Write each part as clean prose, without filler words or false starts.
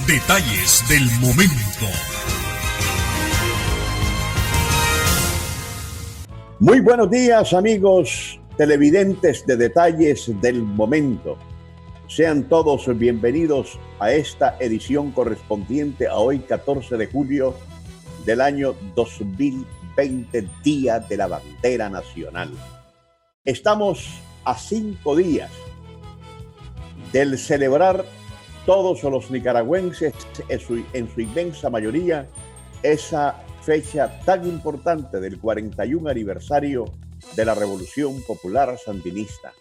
Detalles del momento. Muy buenos días, amigos televidentes de Detalles del Momento. Sean todos bienvenidos a esta edición correspondiente a hoy, 14 de julio del año 2020, Día de la Bandera Nacional. Estamos a 5 días del celebrar todos los nicaragüenses, en su inmensa mayoría, esa fecha tan importante del 41 aniversario de la Revolución Popular Sandinista.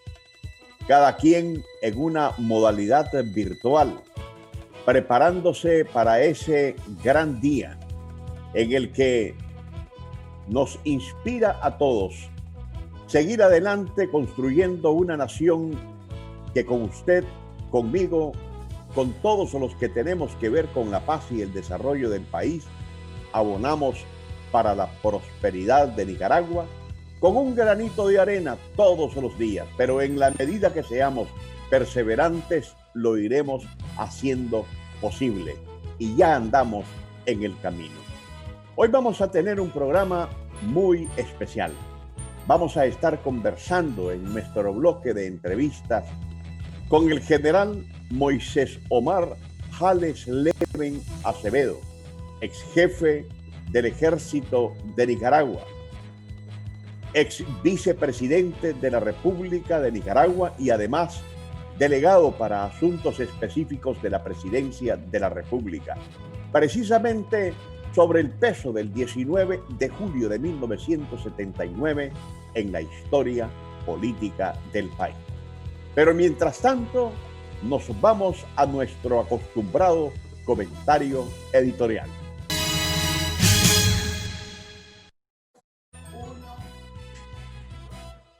Cada quien en una modalidad virtual, preparándose para ese gran día en el que nos inspira a todos seguir adelante construyendo una nación que con usted, conmigo, con todos los que tenemos que ver con la paz y el desarrollo del país, abonamos para la prosperidad de Nicaragua con un granito de arena todos los días, pero en la medida que seamos perseverantes lo iremos haciendo posible y ya andamos en el camino. Hoy vamos a tener un programa muy especial. Vamos a estar conversando en nuestro bloque de entrevistas con el general Moisés Omar Jales Leven Acevedo, ex jefe del Ejército de Nicaragua, ex vicepresidente de la República de Nicaragua y además delegado para asuntos específicos de la Presidencia de la República, precisamente sobre el peso del 19 de julio de 1979 en la historia política del país. Pero mientras tanto, nos vamos a nuestro acostumbrado comentario editorial.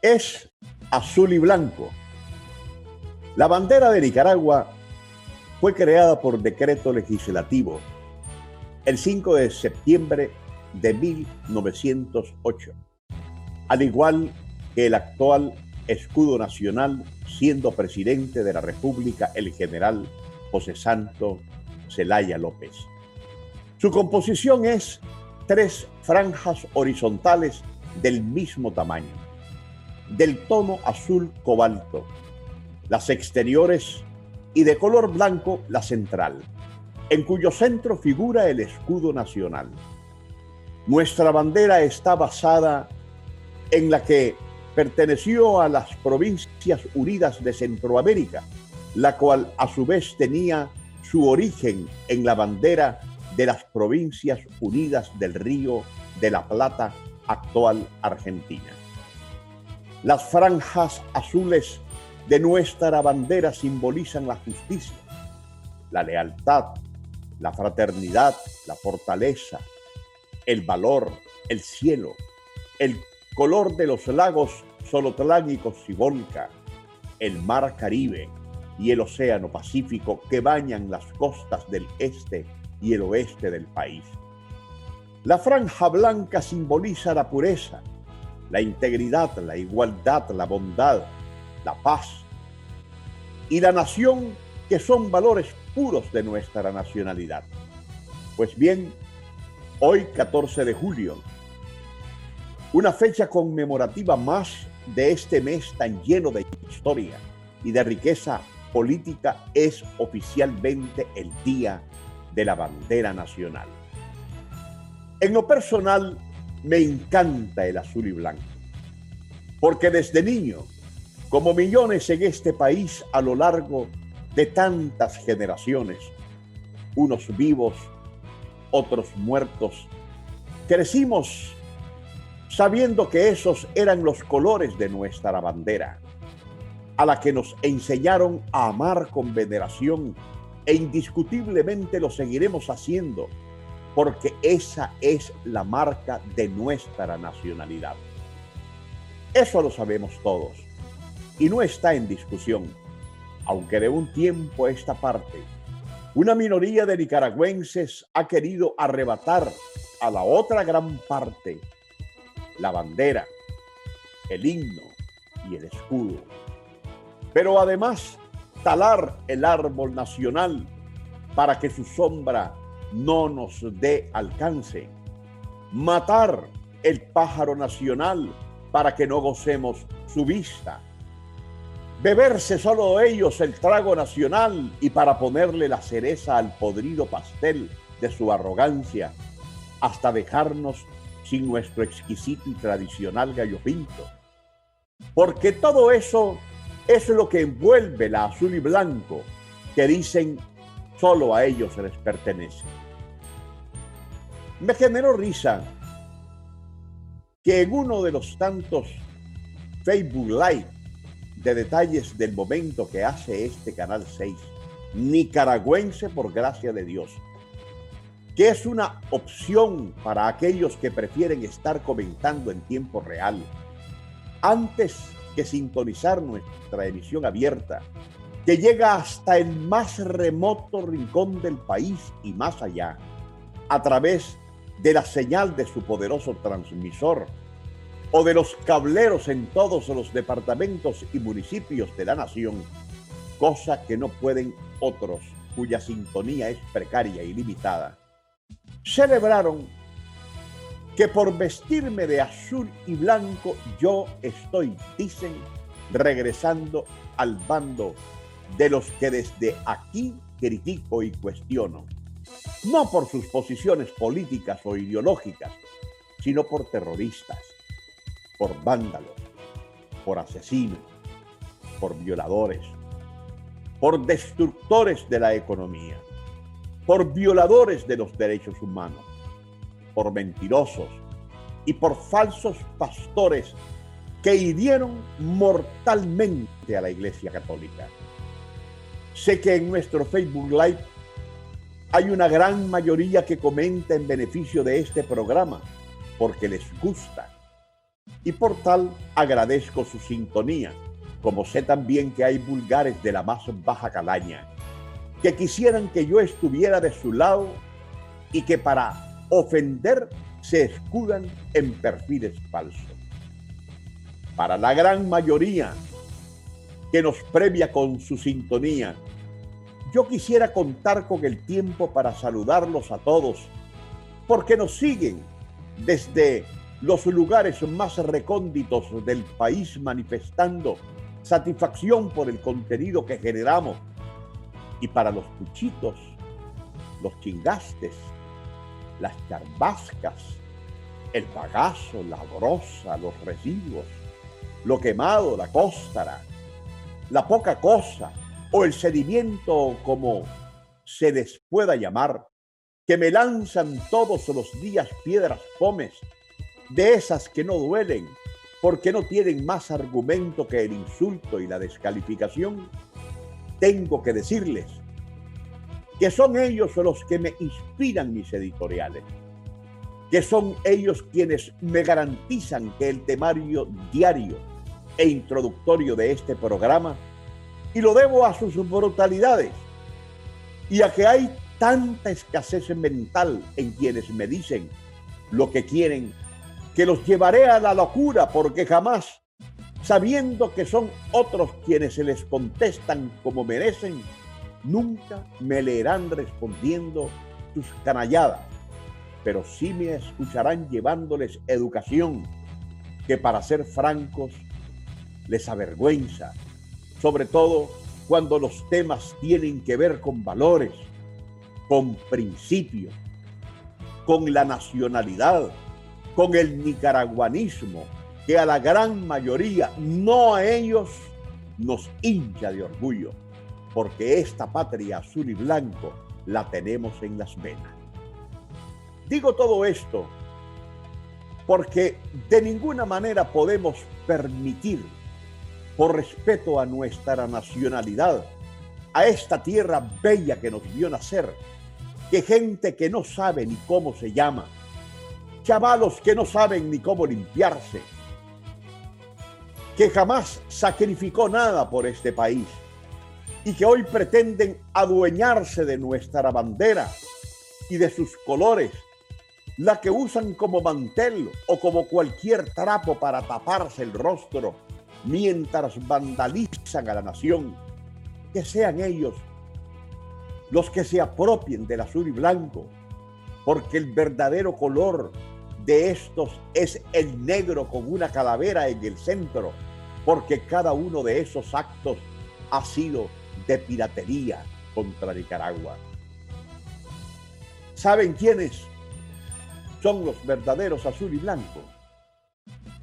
Es azul y blanco. La bandera de Nicaragua fue creada por decreto legislativo el 5 de septiembre de 1908, al igual que el actual escudo nacional, siendo presidente de la República el general José Santos Zelaya López. Su composición es 3 franjas horizontales del mismo tamaño, del tono azul cobalto, las exteriores, y de color blanco la central, en cuyo centro figura el escudo nacional. Nuestra bandera está basada en la que perteneció a las Provincias Unidas de Centroamérica, la cual a su vez tenía su origen en la bandera de las Provincias Unidas del Río de la Plata, actual Argentina. Las franjas azules de nuestra bandera simbolizan la justicia, la lealtad, la fraternidad, la fortaleza, el valor, el cielo, el color de los lagos Solotlán y Cocibolca, el mar Caribe y el océano Pacífico que bañan las costas del este y el oeste del país. La franja blanca simboliza la pureza, la integridad, la igualdad, la bondad, la paz y la nación, que son valores puros de nuestra nacionalidad. Pues bien, hoy 14 de julio, una fecha conmemorativa más de este mes tan lleno de historia y de riqueza política, es oficialmente el Día de la Bandera Nacional. En lo personal, me encanta el azul y blanco, porque desde niño, como millones en este país a lo largo de tantas generaciones, unos vivos, otros muertos, crecimos sabiendo que esos eran los colores de nuestra bandera, a la que nos enseñaron a amar con veneración, e indiscutiblemente lo seguiremos haciendo, porque esa es la marca de nuestra nacionalidad. Eso lo sabemos todos y no está en discusión, aunque de un tiempo a esta parte, una minoría de nicaragüenses ha querido arrebatar a la otra gran parte la bandera, el himno y el escudo. Pero además, talar el árbol nacional para que su sombra no nos dé alcance. Matar el pájaro nacional para que no gocemos su vista. Beberse solo ellos el trago nacional y para ponerle la cereza al podrido pastel de su arrogancia, hasta dejarnos sin nuestro exquisito y tradicional gallo pinto. Porque todo eso es lo que envuelve la azul y blanco, que dicen solo a ellos les pertenece. Me generó risa que en uno de los tantos Facebook Live de detalles del momento que hace este Canal 6, nicaragüense por gracia de Dios, que es una opción para aquellos que prefieren estar comentando en tiempo real, antes que sintonizar nuestra emisión abierta, que llega hasta el más remoto rincón del país y más allá, a través de la señal de su poderoso transmisor, o de los cableros en todos los departamentos y municipios de la nación, cosa que no pueden otros cuya sintonía es precaria y limitada, celebraron que por vestirme de azul y blanco yo estoy, dicen, regresando al bando de los que desde aquí critico y cuestiono, no por sus posiciones políticas o ideológicas, sino por terroristas, por vándalos, por asesinos, por violadores, por destructores de la economía, por violadores de los derechos humanos, por mentirosos y por falsos pastores que hirieron mortalmente a la Iglesia Católica. Sé que en nuestro Facebook Live hay una gran mayoría que comenta en beneficio de este programa porque les gusta. Y por tal agradezco su sintonía, como sé también que hay vulgares de la más baja calaña, que quisieran que yo estuviera de su lado y que para ofender se escudan en perfiles falsos. Para la gran mayoría que nos premia con su sintonía, yo quisiera contar con el tiempo para saludarlos a todos, porque nos siguen desde los lugares más recónditos del país manifestando satisfacción por el contenido que generamos. Y para los cuchitos, los chingastes, las charbascas, el bagazo, la brosa, los residuos, lo quemado, la cóstara, la poca cosa o el sedimiento, como se les pueda llamar, que me lanzan todos los días piedras pomes, de esas que no duelen, porque no tienen más argumento que el insulto y la descalificación, tengo que decirles que son ellos los que me inspiran mis editoriales, que son ellos quienes me garantizan que el temario diario e introductorio de este programa, y lo debo a sus brutalidades y a que hay tanta escasez mental en quienes me dicen lo que quieren, que los llevaré a la locura, porque jamás, sabiendo que son otros quienes se les contestan como merecen, nunca me leerán respondiendo sus canalladas, pero sí me escucharán llevándoles educación, que para ser francos les avergüenza, sobre todo cuando los temas tienen que ver con valores, con principios, con la nacionalidad, con el nicaragüanismo, que a la gran mayoría, no a ellos, nos hincha de orgullo, porque esta patria azul y blanco la tenemos en las venas. Digo todo esto porque de ninguna manera podemos permitir, por respeto a nuestra nacionalidad, a esta tierra bella que nos vio nacer, que gente que no sabe ni cómo se llama, chavalos que no saben ni cómo limpiarse, que jamás sacrificó nada por este país y que hoy pretenden adueñarse de nuestra bandera y de sus colores, la que usan como mantel o como cualquier trapo para taparse el rostro mientras vandalizan a la nación. Que sean ellos los que se apropien del azul y blanco, porque el verdadero color de estos es el negro con una calavera en el centro, porque cada uno de esos actos ha sido de piratería contra Nicaragua. ¿Saben quiénes son los verdaderos azul y blanco?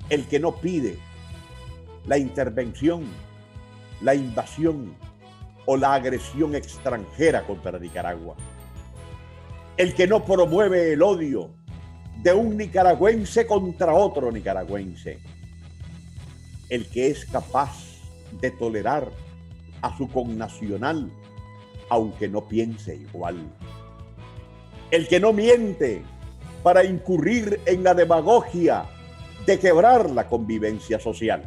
El que no pide la intervención, la invasión o la agresión extranjera contra Nicaragua. El que no promueve el odio de un nicaragüense contra otro nicaragüense. El que es capaz de tolerar a su connacional, aunque no piense igual. El que no miente para incurrir en la demagogia de quebrar la convivencia social.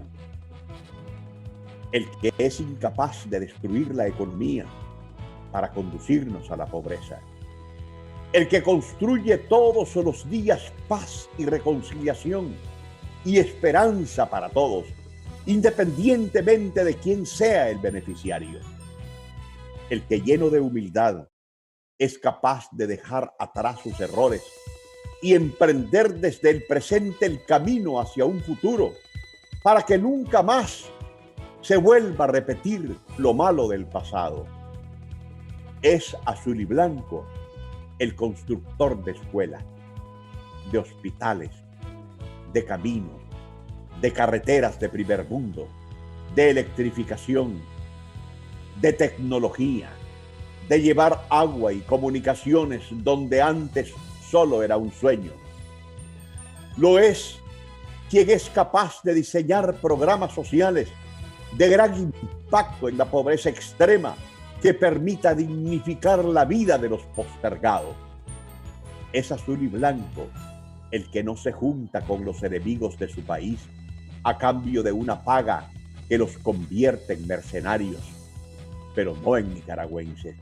El que es incapaz de destruir la economía para conducirnos a la pobreza. El que construye todos los días paz y reconciliación y esperanza para todos, independientemente de quién sea el beneficiario. El que lleno de humildad es capaz de dejar atrás sus errores y emprender desde el presente el camino hacia un futuro para que nunca más se vuelva a repetir lo malo del pasado. Es azul y blanco el constructor de escuelas, de hospitales, de caminos, de carreteras de primer mundo, de electrificación, de tecnología, de llevar agua y comunicaciones donde antes solo era un sueño. Lo es quien es capaz de diseñar programas sociales de gran impacto en la pobreza extrema que permita dignificar la vida de los postergados. Es azul y blanco el que no se junta con los enemigos de su país a cambio de una paga que los convierte en mercenarios, pero no en nicaragüenses.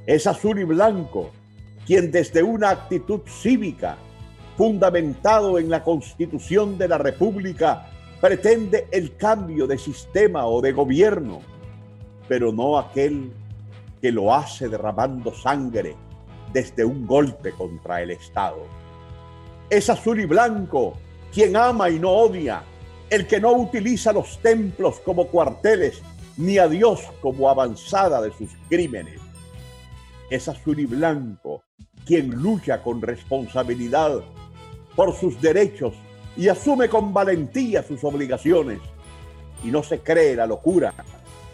Es azul y blanco quien desde una actitud cívica, fundamentado en la Constitución de la República, pretende el cambio de sistema o de gobierno, pero no aquel que lo hace derramando sangre desde un golpe contra el Estado. Es azul y blanco quien ama y no odia, el que no utiliza los templos como cuarteles, ni a Dios como avanzada de sus crímenes. Es azul y blanco quien lucha con responsabilidad por sus derechos y asume con valentía sus obligaciones, y no se cree la locura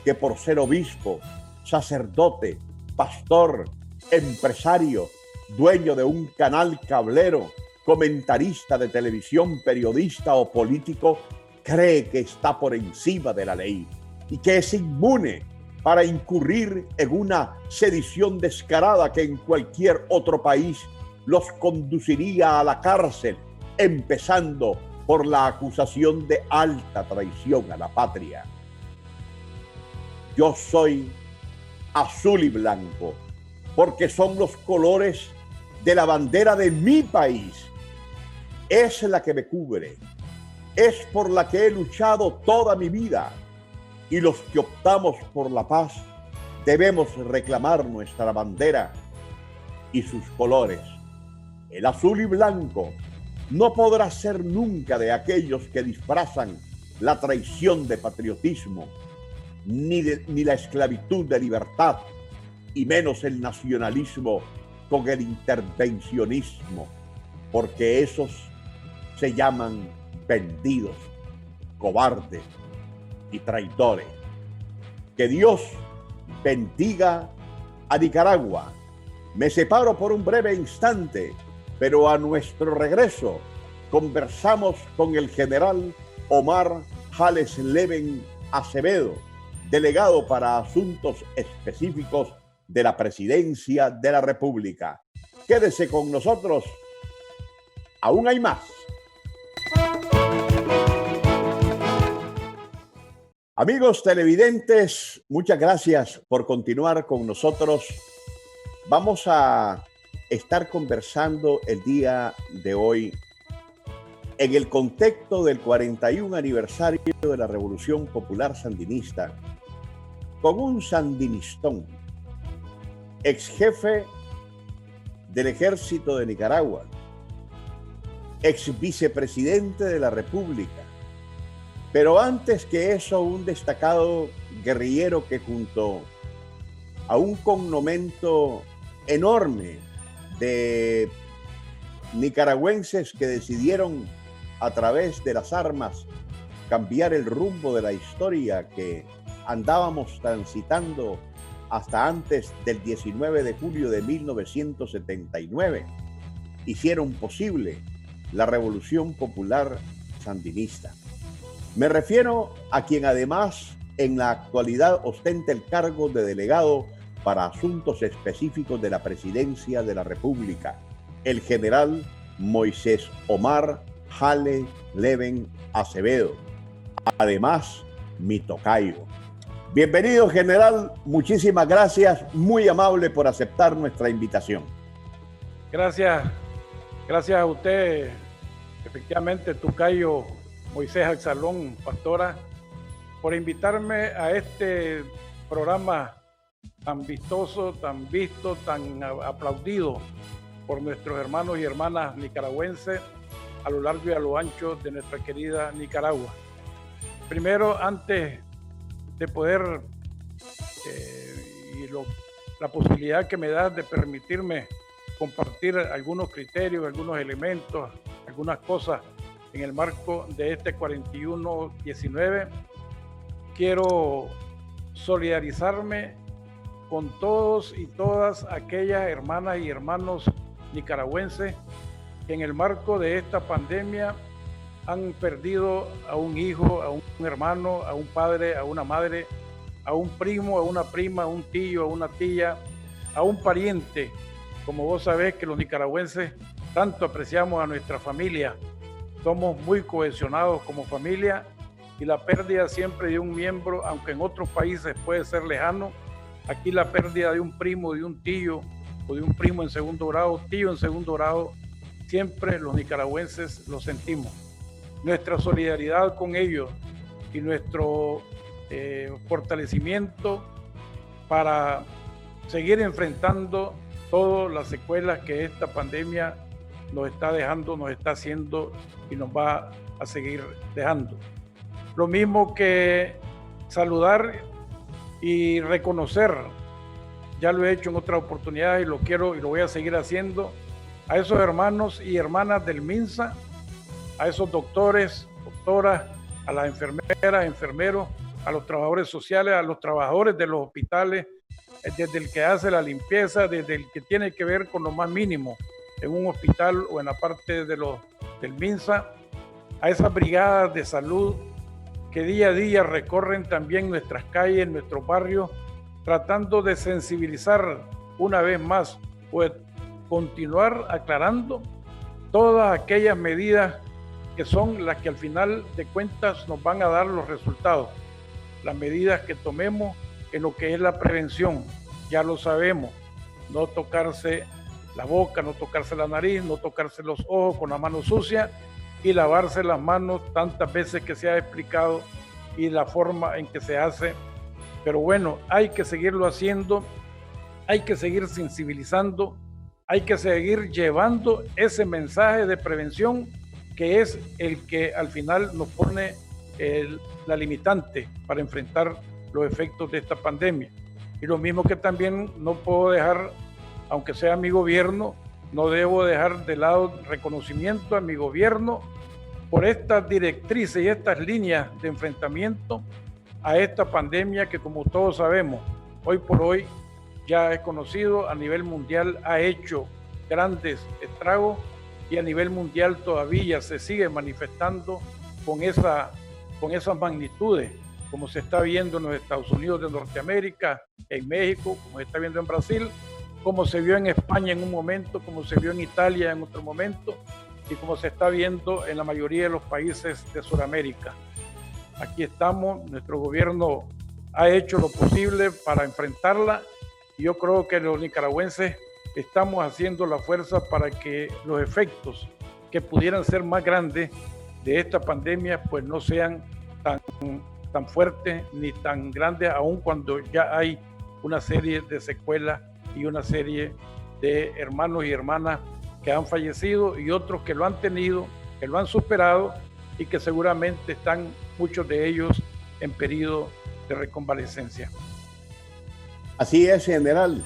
que por ser obispo, sacerdote, pastor, empresario, dueño de un canal cablero, comentarista de televisión, periodista o político, cree que está por encima de la ley y que es inmune para incurrir en una sedición descarada que en cualquier otro país los conduciría a la cárcel, empezando por la acusación de alta traición a la patria. Yo soy azul y blanco porque son los colores de la bandera de mi país. Es la que me cubre, es por la que he luchado toda mi vida, y los que optamos por la paz debemos reclamar nuestra bandera y sus colores. El azul y blanco no podrá ser nunca de aquellos que disfrazan la traición de patriotismo, ni la esclavitud de libertad, y menos el nacionalismo con el intervencionismo, porque esos se llaman vendidos, cobardes y traidores. Que Dios bendiga a Nicaragua. Me separo por un breve instante, pero a nuestro regreso conversamos con el general Omar Jales Leven Acevedo, delegado para asuntos específicos de la Presidencia de la República. Quédese con nosotros, aún hay más. Amigos televidentes, muchas gracias por continuar con nosotros. Vamos a estar conversando el día de hoy en el contexto del 41 aniversario de la Revolución Popular Sandinista, con un sandinistón ex jefe del Ejército de Nicaragua, ex vicepresidente de la República, pero antes que eso un destacado guerrillero que junto a un cognomento enorme de nicaragüenses que decidieron a través de las armas cambiar el rumbo de la historia que andábamos transitando hasta antes del 19 de julio de 1979, hicieron posible la Revolución Popular Sandinista. Me refiero a quien además en la actualidad ostenta el cargo de delegado para asuntos específicos de la Presidencia de la República, el general Moisés Omar Jale Leven Acevedo, además mi tocayo. Bienvenido, general, muchísimas gracias, muy amable por aceptar nuestra invitación. Gracias a usted, efectivamente, tocayo Moisés Axalón Pastora, por invitarme a este programa tan vistoso, tan visto, tan aplaudido por nuestros hermanos y hermanas nicaragüenses a lo largo y a lo ancho de nuestra querida Nicaragua. Primero, antes de poder la posibilidad que me da de permitirme compartir algunos criterios, algunos elementos, algunas cosas en el marco de este 41-19, quiero solidarizarme con todos y todas aquellas hermanas y hermanos nicaragüenses que en el marco de esta pandemia han perdido a un hijo, a un hermano, a un padre, a una madre, a un primo, a una prima, a un tío, a una tía, a un pariente. Como vos sabés que los nicaragüenses tanto apreciamos a nuestra familia, somos muy cohesionados como familia, y la pérdida siempre de un miembro, aunque en otros países puede ser lejano, aquí la pérdida de un primo, de un tío o de un primo en segundo grado, tío en segundo grado, siempre los nicaragüenses lo sentimos. Nuestra solidaridad con ellos y nuestro fortalecimiento para seguir enfrentando todas las secuelas que esta pandemia nos está dejando, nos está haciendo y nos va a seguir dejando. Lo mismo que saludar y reconocer, ya lo he hecho en otras oportunidades y lo quiero y lo voy a seguir haciendo, a esos hermanos y hermanas del MINSA, a esos doctores, doctoras, a las enfermeras, enfermeros, a los trabajadores sociales, a los trabajadores de los hospitales, desde el que hace la limpieza, desde el que tiene que ver con lo más mínimo en un hospital o en la parte del MINSA, a esas brigadas de salud que día a día recorren también nuestras calles, nuestros barrios, tratando de sensibilizar una vez más, pues continuar aclarando todas aquellas medidas que son las que al final de cuentas nos van a dar los resultados. Las medidas que tomemos en lo que es la prevención, ya lo sabemos, no tocarse la boca, no tocarse la nariz, no tocarse los ojos con la mano sucia y lavarse las manos tantas veces que se ha explicado y la forma en que se hace. Pero bueno, hay que seguirlo haciendo, hay que seguir sensibilizando, hay que seguir llevando ese mensaje de prevención que es el que al final nos pone la limitante para enfrentar los efectos de esta pandemia. Y lo mismo que también no puedo dejar, aunque sea mi gobierno, no debo dejar de lado reconocimiento a mi gobierno por estas directrices y estas líneas de enfrentamiento a esta pandemia que, como todos sabemos, hoy por hoy ya es conocido a nivel mundial, ha hecho grandes estragos y a nivel mundial todavía se sigue manifestando con esas magnitudes, como se está viendo en los Estados Unidos de Norteamérica, en México, como se está viendo en Brasil, como se vio en España en un momento, como se vio en Italia en otro momento y como se está viendo en la mayoría de los países de Sudamérica. Aquí estamos, nuestro gobierno ha hecho lo posible para enfrentarla y yo creo que los nicaragüenses estamos haciendo la fuerza para que los efectos que pudieran ser más grandes de esta pandemia pues no sean tan fuertes ni tan grandes, aun cuando ya hay una serie de secuelas y una serie de hermanos y hermanas que han fallecido y otros que lo han tenido, que lo han superado y que seguramente están muchos de ellos en periodo de reconvalescencia. Así es, general,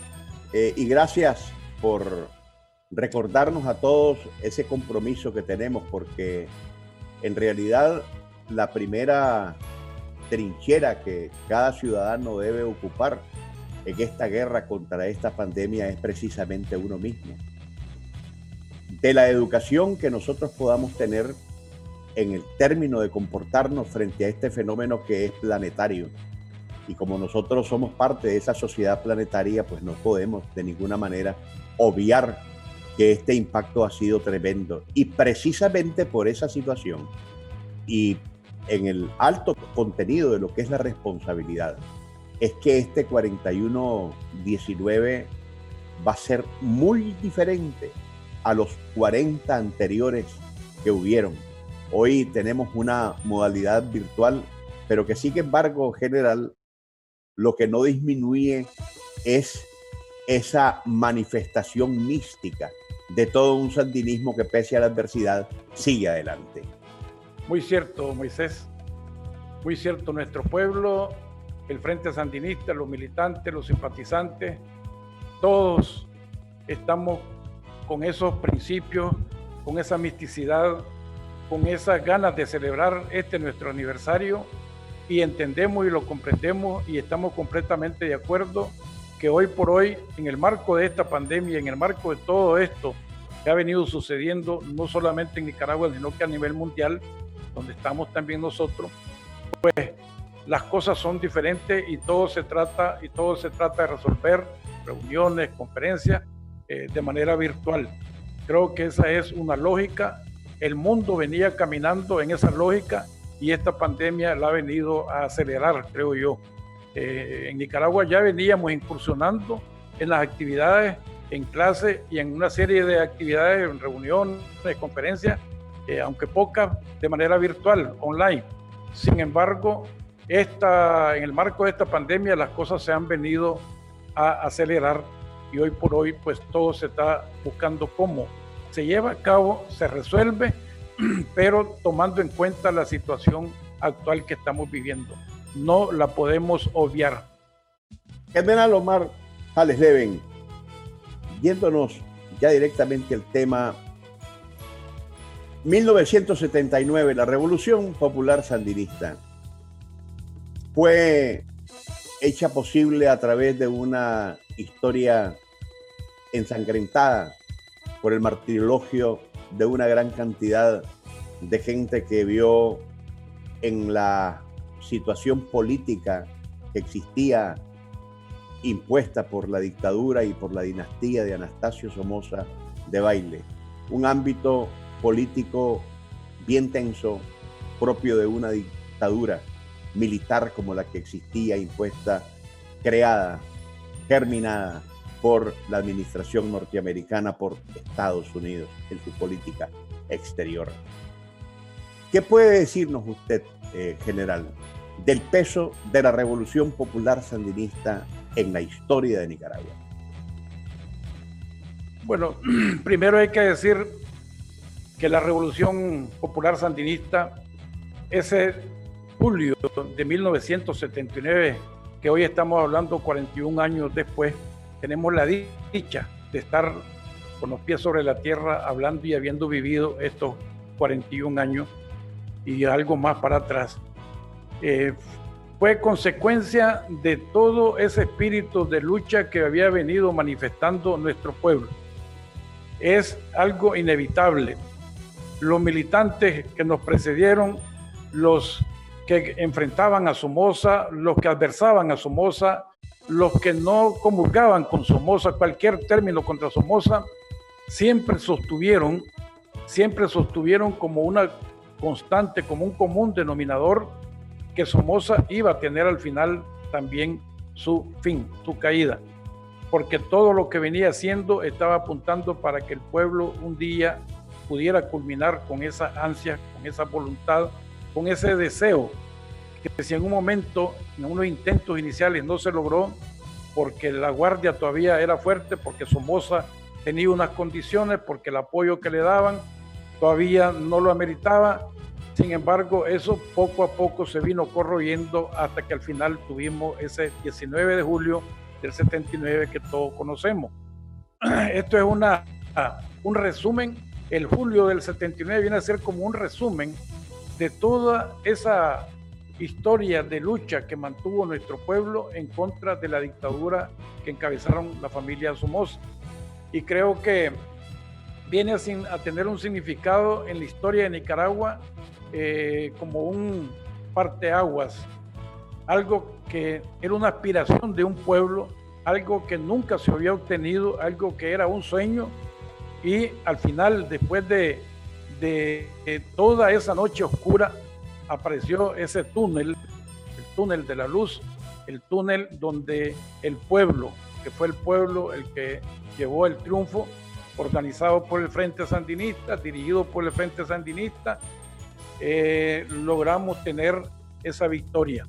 y gracias por recordarnos a todos ese compromiso que tenemos, porque en realidad la primera trinchera que cada ciudadano debe ocupar en esta guerra contra esta pandemia es precisamente uno mismo. De la educación que nosotros podamos tener en el término de comportarnos frente a este fenómeno que es planetario. Y como nosotros somos parte de esa sociedad planetaria, pues no podemos de ninguna manera obviar que este impacto ha sido tremendo. Y precisamente por esa situación y en el alto contenido de lo que es la responsabilidad, es que este 41-19 va a ser muy diferente a los 40 anteriores que hubieron. Hoy tenemos una modalidad virtual, pero que sin embargo, general, lo que no disminuye es esa manifestación mística de todo un sandinismo que pese a la adversidad sigue adelante. Muy cierto, Moisés. Muy cierto, nuestro pueblo, el Frente Sandinista, los militantes, los simpatizantes, todos estamos con esos principios, con esa misticidad, con esas ganas de celebrar nuestro aniversario, y entendemos y lo comprendemos y estamos completamente de acuerdo que hoy por hoy, en el marco de esta pandemia, en el marco de todo esto que ha venido sucediendo, no solamente en Nicaragua, sino que a nivel mundial, donde estamos también nosotros, pues las cosas son diferentes y todo se trata de resolver reuniones, conferencias de manera virtual. Creo que esa es una lógica. El mundo venía caminando en esa lógica y esta pandemia la ha venido a acelerar, creo yo. En Nicaragua ya veníamos incursionando en las actividades en clase y en una serie de actividades, en reuniones, conferencias, aunque pocas, de manera virtual, online. Sin embargo, en el marco de esta pandemia las cosas se han venido a acelerar y hoy por hoy pues todo se está buscando cómo se lleva a cabo, se resuelve, pero tomando en cuenta la situación actual que estamos viviendo. No la podemos obviar. General Omar Jales Leven, yéndonos ya directamente al tema, 1979, la Revolución Popular Sandinista fue hecha posible a través de una historia ensangrentada por el martirilogio de una gran cantidad de gente que vio en la situación política que existía impuesta por la dictadura y por la dinastía de Anastasio Somoza Debayle, un ámbito político bien tenso, propio de una dictadura militar como la que existía, impuesta, creada, germinada por la administración norteamericana, por Estados Unidos en su política exterior. ¿Qué puede decirnos usted, general, del peso de la Revolución Popular Sandinista en la historia de Nicaragua? Bueno, primero hay que decir que la Revolución Popular Sandinista, ese julio de 1979, que hoy estamos hablando 41 años después, tenemos la dicha de estar con los pies sobre la tierra hablando y habiendo vivido estos 41 años y algo más para atrás. Fue consecuencia de todo ese espíritu de lucha que había venido manifestando nuestro pueblo. Es algo inevitable. Los militantes que nos precedieron, los que enfrentaban a Somoza, los que adversaban a Somoza, los que no comulgaban con Somoza, cualquier término contra Somoza, siempre sostuvieron como una constante, como un común denominador, que Somoza iba a tener al final también su fin, su caída, porque todo lo que venía haciendo estaba apuntando para que el pueblo un día pudiera culminar con esa ansia, con esa voluntad, con ese deseo, que si en un momento, en unos intentos iniciales no se logró, porque la guardia todavía era fuerte, porque Somoza tenía unas condiciones, porque el apoyo que le daban todavía no lo ameritaba. Sin embargo, eso poco a poco se vino corroyendo hasta que al final tuvimos ese 19 de julio del 79 que todos conocemos. Esto es un resumen. El julio del 79 viene a ser como un resumen de toda esa historia de lucha que mantuvo nuestro pueblo en contra de la dictadura que encabezaron la familia Somoza. Y creo que viene a tener un significado en la historia de Nicaragua como un parteaguas, algo que era una aspiración de un pueblo, algo que nunca se había obtenido, algo que era un sueño, y al final, después de toda esa noche oscura, apareció ese túnel, el túnel de la luz, el túnel donde el pueblo, que fue el pueblo el que llevó el triunfo, organizado por el Frente Sandinista, dirigido por el Frente Sandinista, logramos tener esa victoria.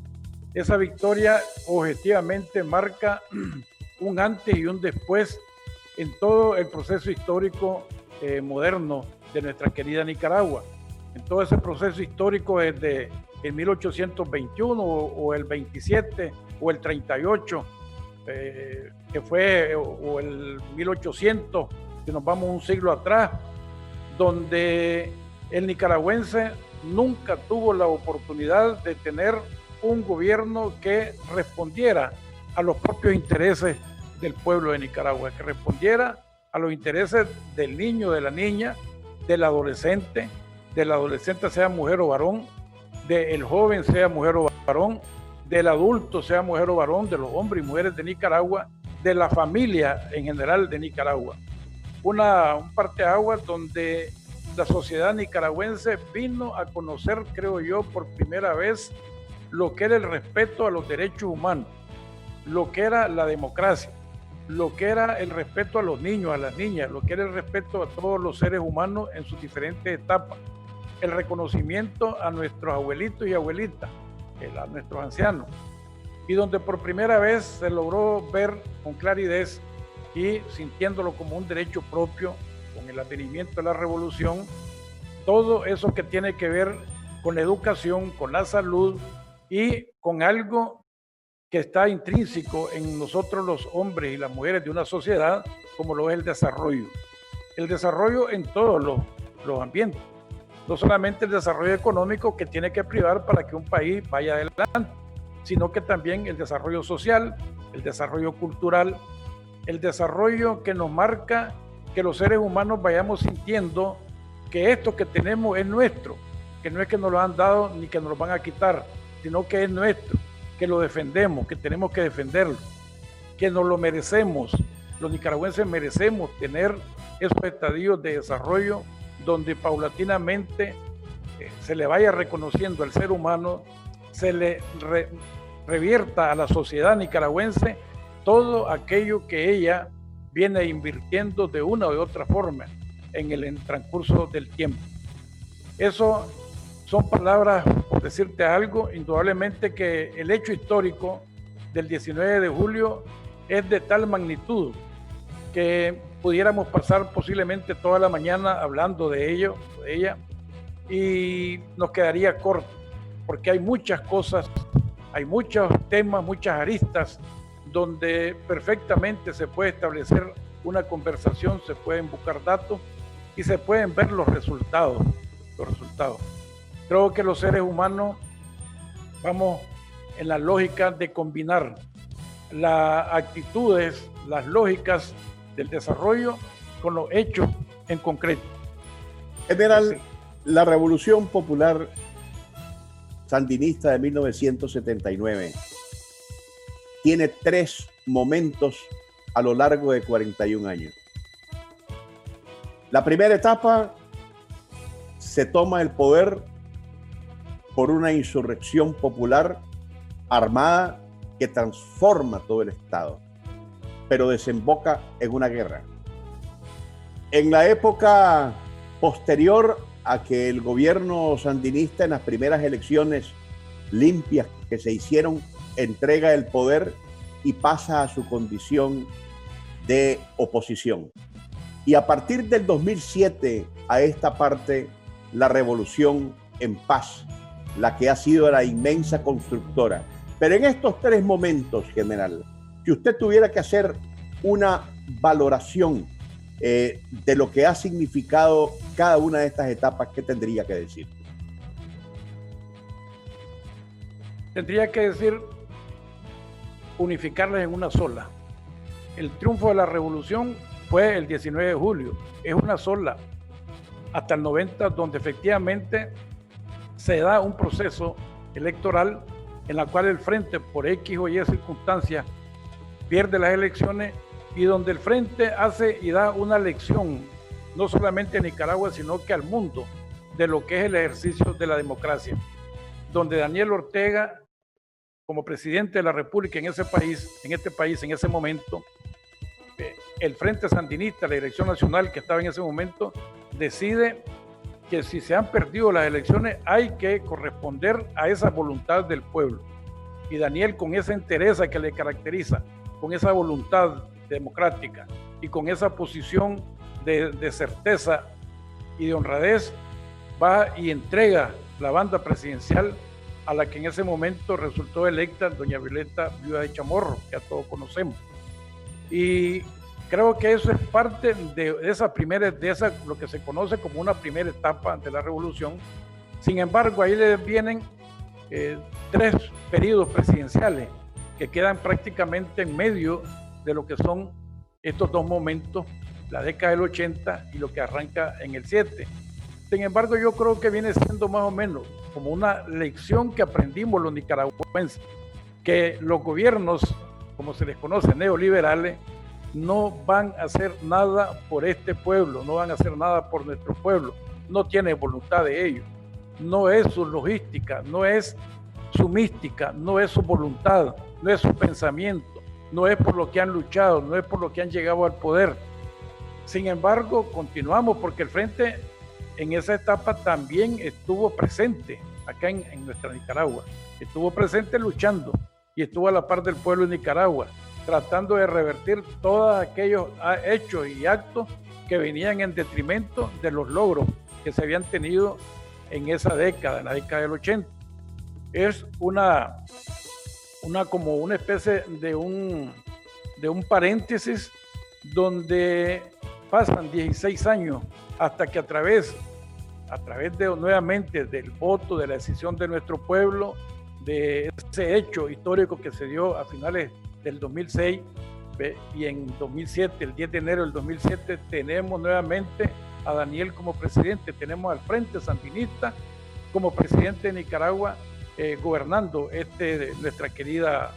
Esa victoria objetivamente marca un antes y un después en todo el proceso histórico moderno de nuestra querida Nicaragua. En todo ese proceso histórico desde el 1821 o el 27 o el 38, que fue, o el 1800, que nos vamos un siglo atrás, donde el nicaragüense nunca tuvo la oportunidad de tener un gobierno que respondiera a los propios intereses del pueblo de Nicaragua, que respondiera a los intereses del niño, de la niña, del adolescente sea mujer o varón, del joven sea mujer o varón, del adulto sea mujer o varón, de los hombres y mujeres de Nicaragua, de la familia en general de Nicaragua. Un parteaguas donde la sociedad nicaragüense vino a conocer, creo yo, por primera vez lo que era el respeto a los derechos humanos, lo que era la democracia, lo que era el respeto a los niños, a las niñas, lo que era el respeto a todos los seres humanos en sus diferentes etapas, el reconocimiento a nuestros abuelitos y abuelitas, a nuestros ancianos, y donde por primera vez se logró ver con claridad y sintiéndolo como un derecho propio, con el advenimiento de la revolución, todo eso que tiene que ver con la educación, con la salud y con algo que está intrínseco en nosotros los hombres y las mujeres de una sociedad, como lo es el desarrollo. El desarrollo en todos los ambientes, no solamente el desarrollo económico que tiene que privar para que un país vaya adelante, sino que también el desarrollo social, el desarrollo cultural, el desarrollo que nos marca que los seres humanos vayamos sintiendo que esto que tenemos es nuestro, que no es que nos lo han dado ni que nos lo van a quitar, sino que es nuestro, que lo defendemos, que tenemos que defenderlo, que nos lo merecemos. Los nicaragüenses merecemos tener esos estadios de desarrollo donde paulatinamente se le vaya reconociendo al ser humano, se le revierta a la sociedad nicaragüense todo aquello que ella viene invirtiendo de una u otra forma en el transcurso del tiempo. Eso son palabras, por decirte algo, indudablemente que el hecho histórico del 19 de julio es de tal magnitud que pudiéramos pasar posiblemente toda la mañana hablando de ello, de ella, y nos quedaría corto, porque hay muchas cosas, hay muchos temas, muchas aristas donde perfectamente se puede establecer una conversación, se pueden buscar datos y se pueden ver los resultados. Creo que los seres humanos vamos en la lógica de combinar las actitudes, las lógicas del desarrollo con los hechos en concreto. General, sí. La Revolución Popular Sandinista de 1979 tiene 3 momentos a lo largo de 41 años. La primera etapa, se toma el poder por una insurrección popular armada que transforma todo el Estado, pero desemboca en una guerra. En la época posterior a que el gobierno sandinista, en las primeras elecciones limpias que se hicieron, entrega el poder y pasa a su condición de oposición. Y a partir del 2007 a esta parte, la revolución en paz, la que ha sido la inmensa constructora. Pero en estos 3 momentos, general, si usted tuviera que hacer una valoración de lo que ha significado cada una de estas etapas, ¿qué tendría que decir? Tendría que decir unificarlas en una sola. El triunfo de la revolución fue el 19 de julio, es una sola, hasta el 90, donde efectivamente se da un proceso electoral en la cual el Frente, por X o Y circunstancias, pierde las elecciones y donde el Frente hace y da una lección, no solamente a Nicaragua, sino que al mundo, de lo que es el ejercicio de la democracia, donde Daniel Ortega, como presidente de la República en ese país, en ese momento, el Frente Sandinista, la Dirección Nacional que estaba en ese momento, decide que si se han perdido las elecciones hay que corresponder a esa voluntad del pueblo. Y Daniel, con esa entereza que le caracteriza, con esa voluntad democrática y con esa posición de certeza y de honradez, va y entrega la banda presidencial a la que en ese momento resultó electa doña Violeta Viuda de Chamorro, que ya todos conocemos. Y creo que eso es parte de esa lo que se conoce como una primera etapa de la revolución. Sin embargo, ahí les vienen 3 periodos presidenciales que quedan prácticamente en medio de lo que son estos 2 momentos, la década del 80 y lo que arranca en el 7. Sin embargo, yo creo que viene siendo más o menos como una lección que aprendimos los nicaragüenses, que los gobiernos, como se les conoce, neoliberales, no van a hacer nada por este pueblo, no van a hacer nada por nuestro pueblo, no tiene voluntad de ellos, no es su logística, no es su mística, no es su voluntad, no es su pensamiento, no es por lo que han luchado, no es por lo que han llegado al poder. Sin embargo, continuamos porque el Frente en esa etapa también estuvo presente acá en nuestra Nicaragua, estuvo presente luchando y estuvo a la par del pueblo de Nicaragua, tratando de revertir todos aquellos hechos y actos que venían en detrimento de los logros que se habían tenido en esa década, en la década del 80. Es como una especie de un paréntesis donde pasan 16 años hasta que a través de nuevamente del voto, de la decisión de nuestro pueblo, de ese hecho histórico que se dio a finales del 2006 y en 2007, el 10 de enero del 2007, tenemos nuevamente a Daniel como presidente, tenemos al Frente Sandinista como presidente de Nicaragua, gobernando nuestra querida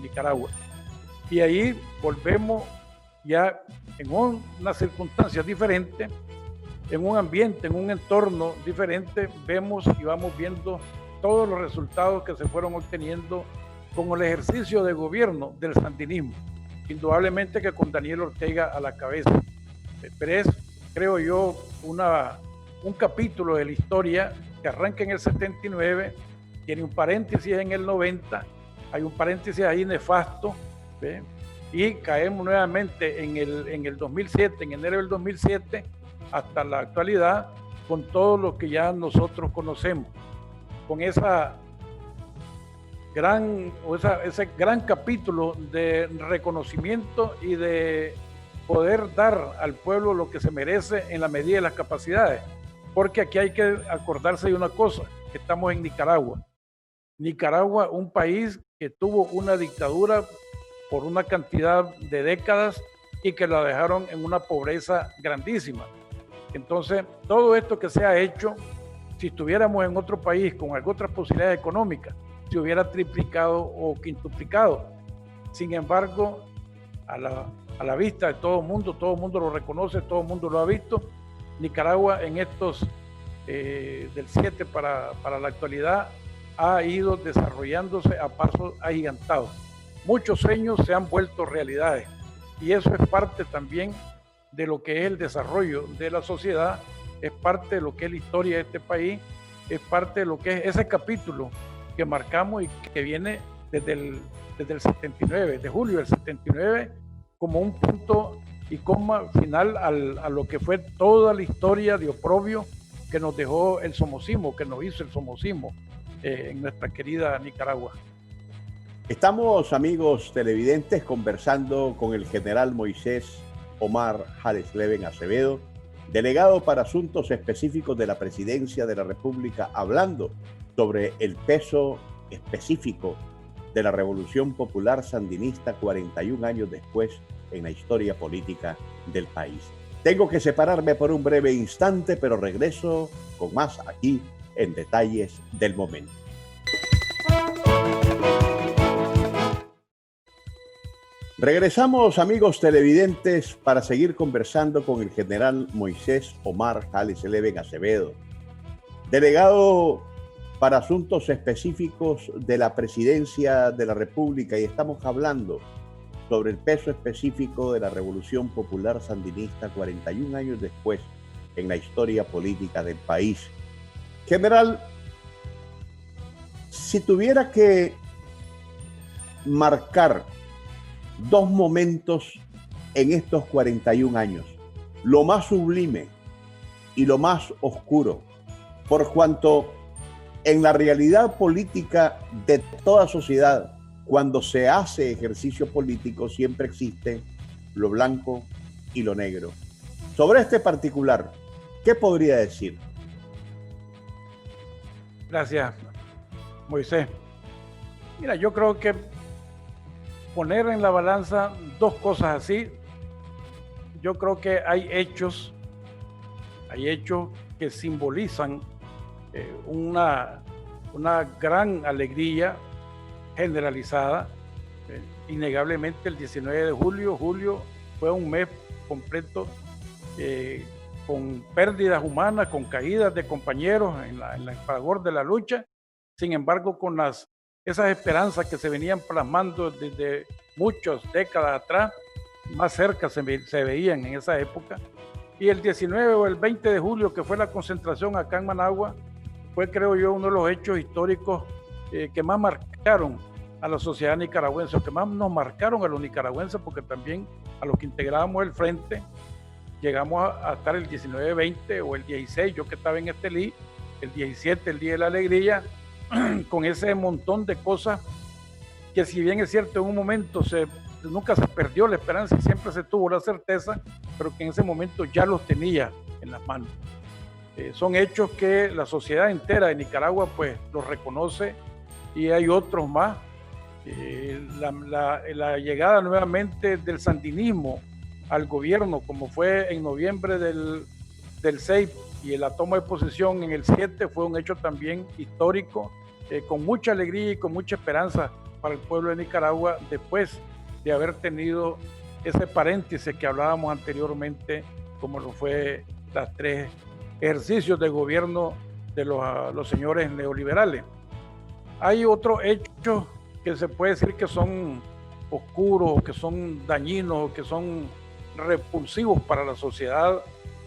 Nicaragua. Y ahí volvemos ya en unas circunstancias diferentes, en un ambiente, en un entorno diferente, vemos y vamos viendo todos los resultados que se fueron obteniendo con el ejercicio de gobierno del sandinismo, indudablemente que con Daniel Ortega a la cabeza. Pero es, creo yo, un capítulo de la historia que arranca en el 79, tiene un paréntesis en el 90, hay un paréntesis ahí nefasto, ¿ve? Y caemos nuevamente en el 2007, en enero del 2007, hasta la actualidad, con todo lo que ya nosotros conocemos, con ese gran capítulo de reconocimiento y de poder dar al pueblo lo que se merece en la medida de las capacidades. Porque aquí hay que acordarse de una cosa, que estamos en Nicaragua. Nicaragua, un país que tuvo una dictadura por una cantidad de décadas y que la dejaron en una pobreza grandísima. Entonces, todo esto que se ha hecho, si estuviéramos en otro país con alguna otra posibilidad económica, se hubiera triplicado o quintuplicado. Sin embargo, a la vista de todo el mundo lo reconoce, todo el mundo lo ha visto. Nicaragua en estos del 7 para la actualidad ha ido desarrollándose a pasos agigantados. Muchos sueños se han vuelto realidades y eso es parte también de lo que es el desarrollo de la sociedad, es parte de lo que es la historia de este país, es parte de lo que es ese capítulo que marcamos y que viene desde desde el 79, de julio del 79, como un punto y coma final a lo que fue toda la historia de oprobio que nos dejó el somocismo, que nos hizo el somocismo en nuestra querida Nicaragua. Estamos, amigos televidentes, conversando con el general Moisés Omar Halesleven Acevedo, delegado para asuntos específicos de la Presidencia de la República, hablando sobre el peso específico de la Revolución Popular Sandinista 41 años después en la historia política del país. Tengo que separarme por un breve instante, pero regreso con más aquí en Detalles del Momento. Regresamos, amigos televidentes, para seguir conversando con el general Moisés Omar Halesleven Acevedo, delegado para asuntos específicos de la Presidencia de la República, y estamos hablando sobre el peso específico de la Revolución Popular Sandinista 41 años después en la historia política del país. General, si tuviera que marcar dos momentos en estos 41 años, lo más sublime y lo más oscuro, por cuanto en la realidad política de toda sociedad, cuando se hace ejercicio político, siempre existe lo blanco y lo negro. Sobre este particular, ¿qué podría decir? Gracias, Moisés. Mira, yo creo que poner en la balanza dos cosas así, yo creo que hay hechos que simbolizan una gran alegría generalizada. Innegablemente el 19 de julio fue un mes completo con pérdidas humanas, con caídas de compañeros en el fragor de la lucha. Sin embargo, con esas esperanzas que se venían plasmando desde muchas décadas atrás, más cerca se veían en esa época. Y el 19 o el 20 de julio, que fue la concentración acá en Managua, fue, creo yo, uno de los hechos históricos que más marcaron a la sociedad nicaragüense, o que más nos marcaron a los nicaragüenses, porque también a los que integrábamos el frente, llegamos a estar el 19, 20 o el 16, yo que estaba en Estelí, el 17, el Día de la Alegría, con ese montón de cosas que, si bien es cierto, en un momento nunca se perdió la esperanza y siempre se tuvo la certeza, pero que en ese momento ya los tenía en las manos. Son hechos que la sociedad entera de Nicaragua pues los reconoce, y hay otros más. La llegada nuevamente del sandinismo al gobierno, como fue en noviembre del 6, y la toma de posesión en el 7, fue un hecho también histórico, con mucha alegría y con mucha esperanza para el pueblo de Nicaragua, después de haber tenido ese paréntesis que hablábamos anteriormente, como lo fue los 3 ejercicios de gobierno de los señores neoliberales. Hay otros hechos que se puede decir que son oscuros, que son dañinos, que son repulsivos para la sociedad,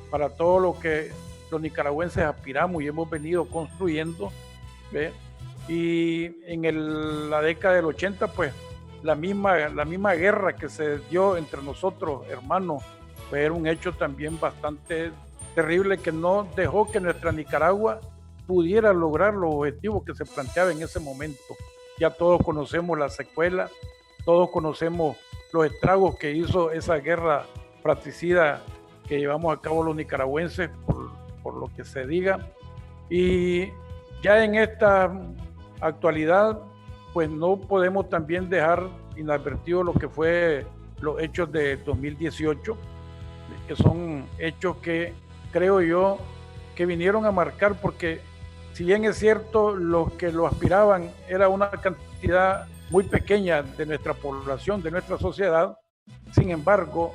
para todo lo que los nicaragüenses aspiramos y hemos venido construyendo, ¿ve? Y en la década del 80, pues la misma guerra que se dio entre nosotros, hermanos, pues era un hecho también bastante terrible, que no dejó que nuestra Nicaragua pudiera lograr los objetivos que se planteaba en ese momento. Ya todos conocemos la secuela, todos conocemos los estragos que hizo esa guerra fratricida que llevamos a cabo los nicaragüenses, por lo que se diga. Y ya en esta actualidad, pues no podemos también dejar inadvertido lo que fue los hechos de 2018, que son hechos que creo yo que vinieron a marcar, porque si bien es cierto, los que lo aspiraban era una cantidad muy pequeña de nuestra población, de nuestra sociedad, sin embargo,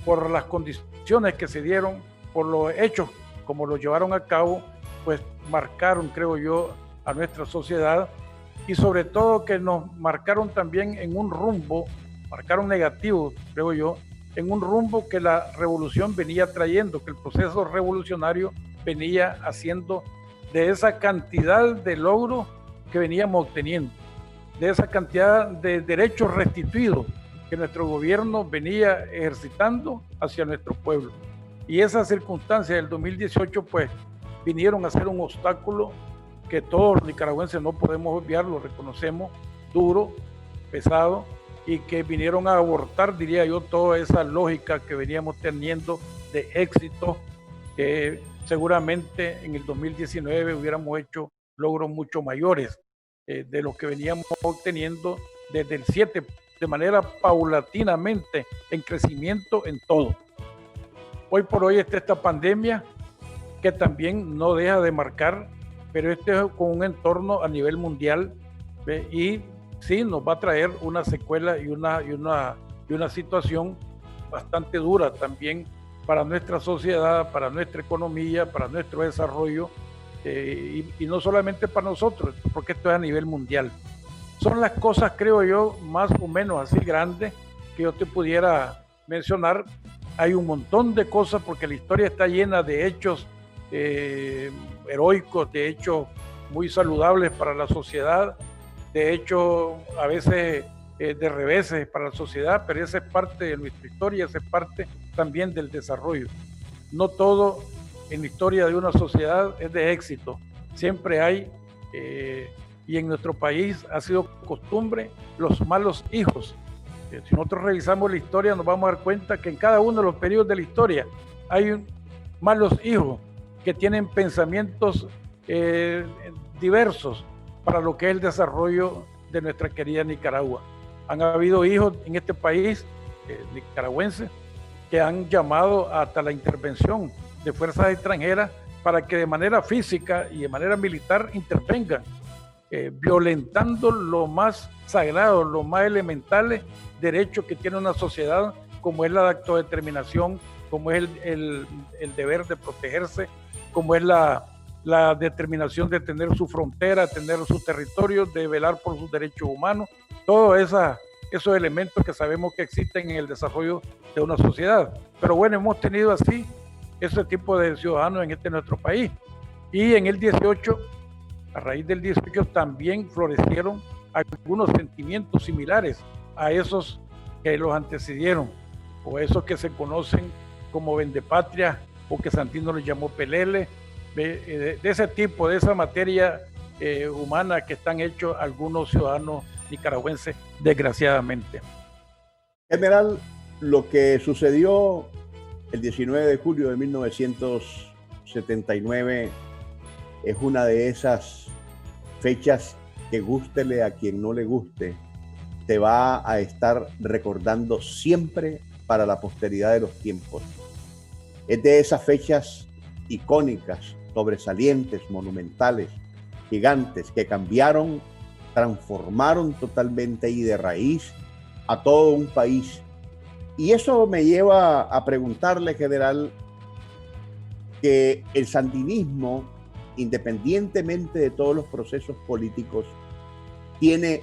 por las condiciones que se dieron, por los hechos como los llevaron a cabo, pues marcaron, creo yo, a nuestra sociedad, y sobre todo que nos marcaron también en un rumbo, marcaron negativo, creo yo, en un rumbo que la revolución venía trayendo, que el proceso revolucionario venía haciendo de esa cantidad de logros que veníamos obteniendo. de esa cantidad de derechos restituidos que nuestro gobierno venía ejercitando hacia nuestro pueblo. Y esas circunstancias del 2018 pues vinieron a ser un obstáculo que todos los nicaragüenses no podemos obviar, lo reconocemos, duro, pesado, y que vinieron a abortar, diría yo, toda esa lógica que veníamos teniendo de éxito, que seguramente en el 2019 hubiéramos hecho logros mucho mayores de los que veníamos obteniendo desde el 7, de manera paulatinamente en crecimiento en todo. Hoy por hoy está esta pandemia que también no deja de marcar, pero este es con un entorno a nivel mundial, y sí nos va a traer una secuela y una situación bastante dura también para nuestra sociedad, para nuestra economía, para nuestro desarrollo, y no solamente para nosotros, porque esto es a nivel mundial. Son las cosas, creo yo, más o menos así grandes que yo te pudiera mencionar. Hay un montón de cosas porque la historia está llena de hechos heroicos, de hechos muy saludables para la sociedad, de hechos a veces de reveses para la sociedad, pero esa es parte de nuestra historia, esa es parte también del desarrollo. No todo en la historia de una sociedad es de éxito, siempre hay, y en nuestro país ha sido costumbre, los malos hijos. Si nosotros revisamos la historia nos vamos a dar cuenta que en cada uno de los periodos de la historia hay malos hijos que tienen pensamientos diversos para lo que es el desarrollo de nuestra querida Nicaragua. Han habido hijos en este país nicaragüenses que han llamado hasta la intervención de fuerzas extranjeras para que de manera física y de manera militar intervengan, violentando lo más sagrado, lo más elementales derechos que tiene una sociedad, como es la de autodeterminación, como es el deber de protegerse, como es la determinación de tener su frontera, tener su territorio, de velar por sus derechos humanos, todos esos elementos que sabemos que existen en el desarrollo de una sociedad. Pero bueno, hemos tenido así ese tipo de ciudadanos en nuestro país. Y en el 18, a raíz del 18, también florecieron algunos sentimientos similares a esos que los antecedieron, o esos que se conocen como vendepatria, o que Santino les llamó pelele, de ese tipo, de esa materia humana que están hechos algunos ciudadanos nicaragüenses, desgraciadamente. General, lo que sucedió el 19 de julio de 1979 es una de esas fechas que, gústele a quien no le guste, te va a estar recordando siempre para la posteridad de los tiempos. Es de esas fechas icónicas, sobresalientes, monumentales, gigantes, que cambiaron, transformaron totalmente y de raíz a todo un país. Y eso me lleva a preguntarle, general, que el sandinismo, independientemente de todos los procesos políticos, tiene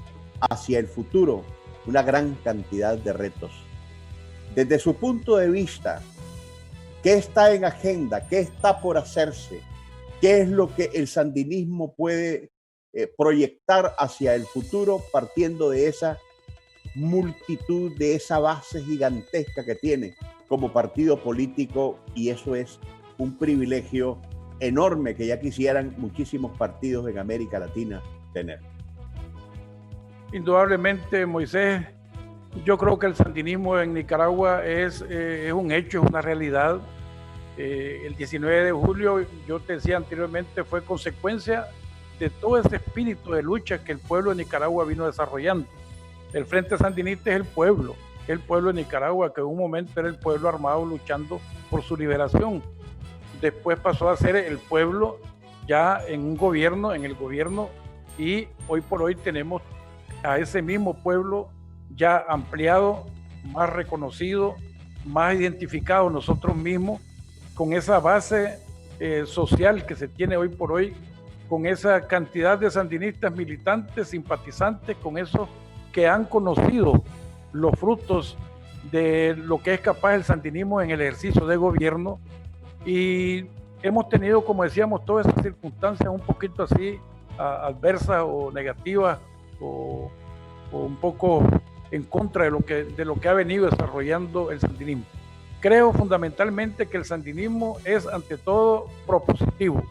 hacia el futuro una gran cantidad de retos. Desde su punto de vista, ¿qué está en agenda? ¿Qué está por hacerse? ¿Qué es lo que el sandinismo puede proyectar hacia el futuro partiendo de esa multitud, de esa base gigantesca que tiene como partido político? Y eso es un privilegio enorme que ya quisieran muchísimos partidos en América Latina tener. Indudablemente, Moisés, yo creo que el sandinismo en Nicaragua es un hecho, es una realidad. El 19 de julio, yo te decía anteriormente, fue consecuencia de todo ese espíritu de lucha que el pueblo de Nicaragua vino desarrollando. El Frente Sandinista es el pueblo de Nicaragua, que en un momento era el pueblo armado luchando por su liberación. Después pasó a ser el pueblo ya en un gobierno, en el gobierno, y hoy por hoy tenemos a ese mismo pueblo ya ampliado, más reconocido, más identificado nosotros mismos, con esa base social que se tiene hoy por hoy, con esa cantidad de sandinistas militantes, simpatizantes, con esos que han conocido los frutos de lo que es capaz el sandinismo en el ejercicio de gobierno. Y hemos tenido, como decíamos, todas esas circunstancias un poquito así adversas o negativas o un poco en contra de lo que ha venido desarrollando el sandinismo. Creo fundamentalmente que el sandinismo es ante todo propositivo,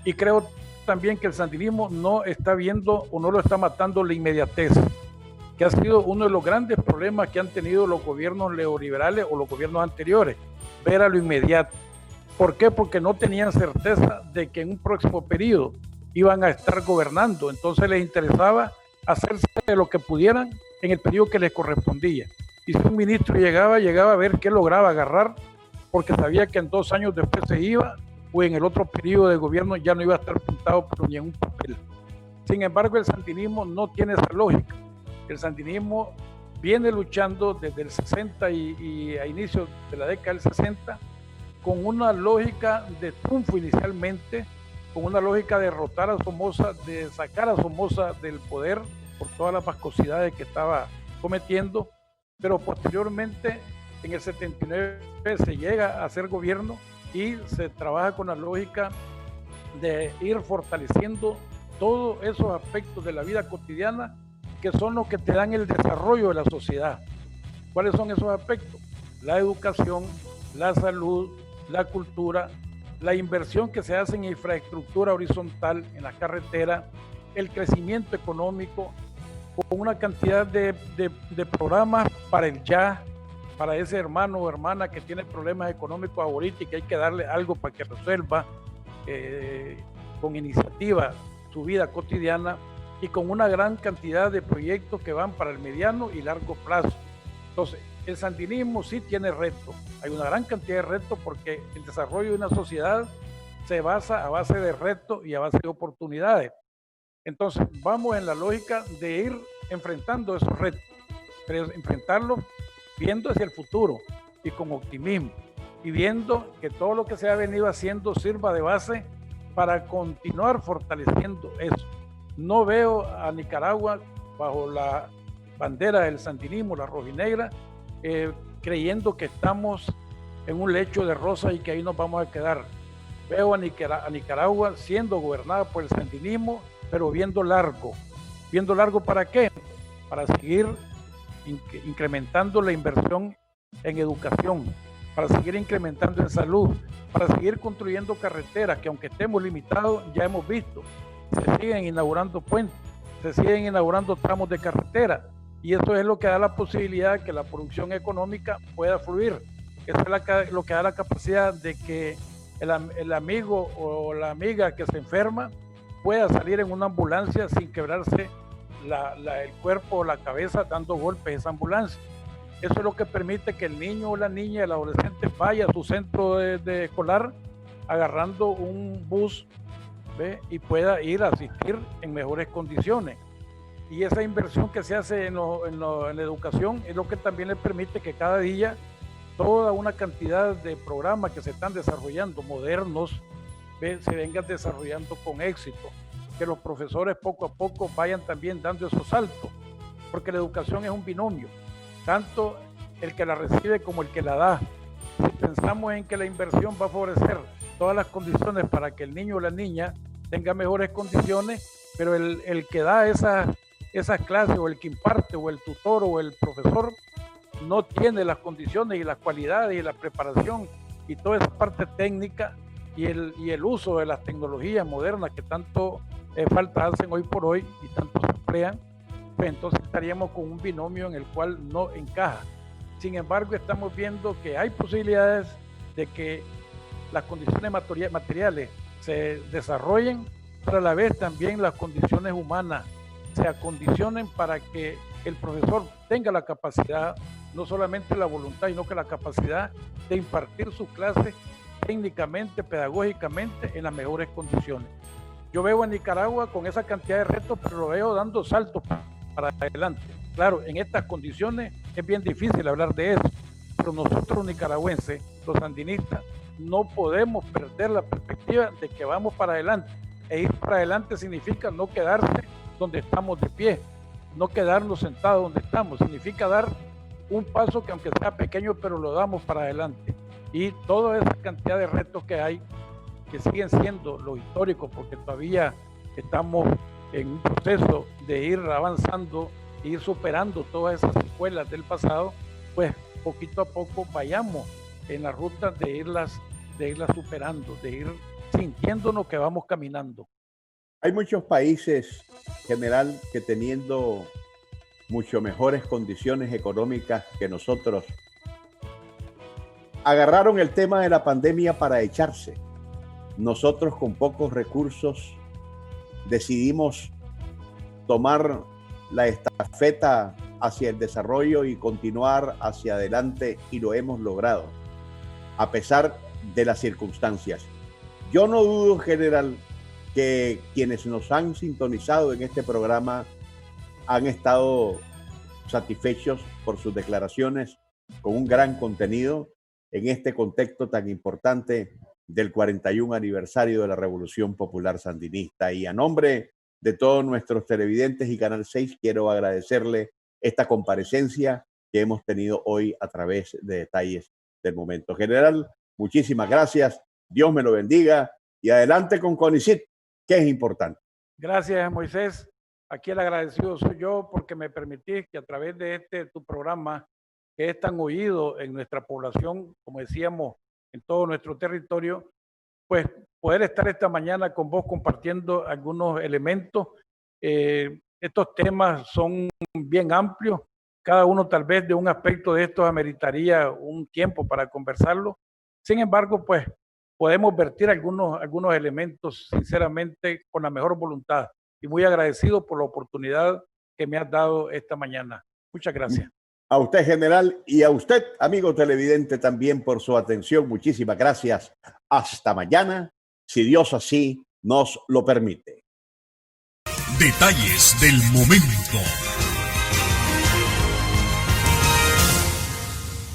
y creo también que el sandinismo no está viendo o no lo está matando la inmediatez, que ha sido uno de los grandes problemas que han tenido los gobiernos neoliberales o los gobiernos anteriores, ver a lo inmediato. ¿Por qué? Porque no tenían certeza de que en un próximo periodo iban a estar gobernando, entonces les interesaba hacerse de lo que pudieran en el periodo que les correspondía. Y si un ministro llegaba a ver qué lograba agarrar, porque sabía que en 2 años después se iba, o en el otro periodo de gobierno ya no iba a estar pintado ni en un papel. Sin embargo, el sandinismo no tiene esa lógica. El sandinismo viene luchando desde el 60 y a inicios de la década del 60 con una lógica de triunfo inicialmente, con una lógica de derrotar a Somoza, de sacar a Somoza del poder por todas las vascosidades que estaba cometiendo, pero posteriormente en el 79 se llega a hacer gobierno y se trabaja con la lógica de ir fortaleciendo todos esos aspectos de la vida cotidiana que son los que te dan el desarrollo de la sociedad. ¿Cuáles son esos aspectos? La educación, la salud, la cultura, la inversión que se hace en infraestructura horizontal, en la carretera, el crecimiento económico, con una cantidad de programas para el ya, para ese hermano o hermana que tiene problemas económicos ahorita y que hay que darle algo para que resuelva con iniciativa su vida cotidiana, y con una gran cantidad de proyectos que van para el mediano y largo plazo. Entonces, el sandinismo sí tiene retos, hay una gran cantidad de retos porque el desarrollo de una sociedad se basa a base de retos y a base de oportunidades. Entonces, vamos en la lógica de ir enfrentando esos retos, pero enfrentarlos viendo hacia el futuro y con optimismo, y viendo que todo lo que se ha venido haciendo sirva de base para continuar fortaleciendo eso. No veo a Nicaragua bajo la bandera del sandinismo, la rojinegra, creyendo que estamos en un lecho de rosas y que ahí nos vamos a quedar. Veo a Nicaragua siendo gobernada por el sandinismo, pero viendo largo. ¿Viendo largo para qué? Para seguir incrementando la inversión en educación, para seguir incrementando en salud, para seguir construyendo carreteras que, aunque estemos limitados, ya hemos visto, se siguen inaugurando puentes, se siguen inaugurando tramos de carretera, y eso es lo que da la posibilidad de que la producción económica pueda fluir. Eso es lo que da la capacidad de que el amigo o la amiga que se enferma pueda salir en una ambulancia sin quebrarse el cuerpo o la cabeza dando golpes a esa ambulancia. Eso es lo que permite que el niño o la niña, el adolescente, vaya a su centro de escolar agarrando un bus, ¿ve? Y pueda ir a asistir en mejores condiciones. Y esa inversión que se hace en la educación es lo que también le permite que cada día toda una cantidad de programas que se están desarrollando modernos, ¿ve? Se vengan desarrollando con éxito, que los profesores poco a poco vayan también dando esos saltos, porque la educación es un binomio, tanto el que la recibe como el que la da. Si pensamos en que la inversión va a favorecer todas las condiciones para que el niño o la niña tenga mejores condiciones, pero el que da esas clases, o el que imparte, o el tutor, o el profesor, no tiene las condiciones y las cualidades y la preparación y toda esa parte técnica y el uso de las tecnologías modernas que tanto falta hacen hoy por hoy y tanto se emplean, pues entonces estaríamos con un binomio en el cual no encaja. Sin embargo, estamos viendo que hay posibilidades de que las condiciones materiales se desarrollen, pero a la vez también las condiciones humanas se acondicionen para que el profesor tenga la capacidad, no solamente la voluntad, sino que la capacidad de impartir sus clases técnicamente, pedagógicamente, en las mejores condiciones. Yo veo a Nicaragua con esa cantidad de retos, pero lo veo dando saltos para adelante. Claro, en estas condiciones es bien difícil hablar de eso, pero nosotros nicaragüenses, los sandinistas, no podemos perder la perspectiva de que vamos para adelante. E ir para adelante significa no quedarse donde estamos de pie, no quedarnos sentados donde estamos, significa dar un paso que, aunque sea pequeño, pero lo damos para adelante. Y toda esa cantidad de retos que hay, que siguen siendo los históricos, porque todavía estamos en un proceso de ir avanzando ir superando todas esas secuelas del pasado, pues poquito a poco vayamos en la ruta de irlas superando, de ir sintiéndonos que vamos caminando. Hay muchos países, general, que teniendo mucho mejores condiciones económicas que nosotros, agarraron el tema de la pandemia para echarse. Nosotros con pocos recursos decidimos tomar la estafeta hacia el desarrollo y continuar hacia adelante, y lo hemos logrado, a pesar de las circunstancias. Yo no dudo, general, que quienes nos han sintonizado en este programa han estado satisfechos por sus declaraciones con un gran contenido en este contexto tan importante del 41 aniversario de la Revolución Popular Sandinista. Y a nombre de todos nuestros televidentes y Canal 6, quiero agradecerle esta comparecencia que hemos tenido hoy a través de Detalles del Momento. General, muchísimas gracias, Dios me lo bendiga y adelante con CONICYT, que es importante. Gracias, Moisés. Aquí el agradecido soy yo porque me permitís que a través de tu programa, que es tan oído en nuestra población, como decíamos, en todo nuestro territorio, pues poder estar esta mañana con vos compartiendo algunos elementos. Estos temas son bien amplios, cada uno tal vez de un aspecto de estos ameritaría un tiempo para conversarlo. Sin embargo, pues podemos vertir algunos elementos sinceramente con la mejor voluntad y muy agradecido por la oportunidad que me has dado esta mañana. Muchas gracias. A usted, general, y a usted, amigo televidente, también por su atención. Muchísimas gracias. Hasta mañana, si Dios así nos lo permite. Detalles del Momento.